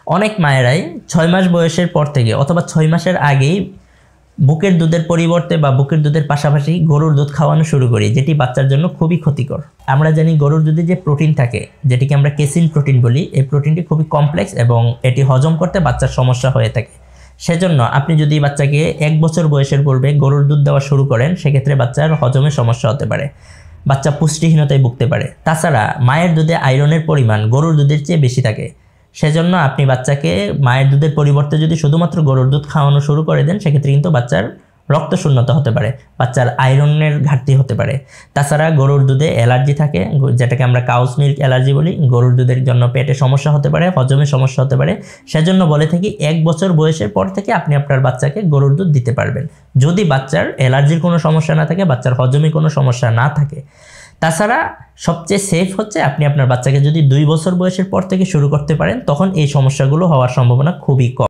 অনেক মায়েরাই 6 মাস বয়সের পর থেকে অথবা 6 মাসের আগেই বুকের দুধের পরিবর্তে বা বুকের দুধের পাশাপাশি গরুর দুধ খাওয়ানো শুরু করি, যেটি বাচ্চার জন্য খুবই ক্ষতিকর। আমরা জানি গরুর দুধে যে প্রোটিন থাকে, যেটিকে আমরা কেসিন প্রোটিন বলি, এই প্রোটিনটি খুবই কমপ্লেক্স এবং এটি হজম করতে বাচ্চার সমস্যা হয়ে থাকে। সেজন্য আপনি যদি বাচ্চাকে 1 বছর বয়সের পূর্বে গরুর দুধ দেওয়া শুরু করেন, সেক্ষেত্রে বাচ্চার হজমের সমস্যা হতে পারে, বাচ্চা পুষ্টিহীনতায় ভুগতে পারে। তাছাড়া মায়ের দুধে আয়রনের পরিমাণ গরুর দুধের চেয়ে বেশি থাকে। সেজন্য আপনি বাচ্চাকে মায়ের দুধের পরিবর্তে যদি শুধুমাত্র গরুর দুধ খাওয়ানো শুরু করে দেন, সেক্ষেত্রে কিন্তু বাচ্চার রক্তশূন্যতা হতে পারে, বাচ্চার আয়রনের ঘাটতি হতে পারে। তাছাড়া গরুর দুধে অ্যালার্জি থাকে, যেটাকে আমরা কাউস মিল্ক অ্যালার্জি বলি। গরুর দুধের জন্য পেটে সমস্যা হতে পারে, হজমের সমস্যা হতে পারে। সেজন্য বলে থাকি 1 বছর বয়সের পর থেকে আপনি আপনার বাচ্চাকে গরুর দুধ দিতে পারবেন, যদি বাচ্চার অ্যালার্জির কোনো সমস্যা না থাকে, বাচ্চার হজমে কোনো সমস্যা না থাকে। তাছাড়া সবচেয়ে সেফ হচ্ছে আপনি আপনার বাচ্চাকে যদি 2 বছর বয়সের পর থেকে শুরু করতে পারেন, তখন এই সমস্যাগুলো হওয়ার সম্ভাবনা খুবই কম।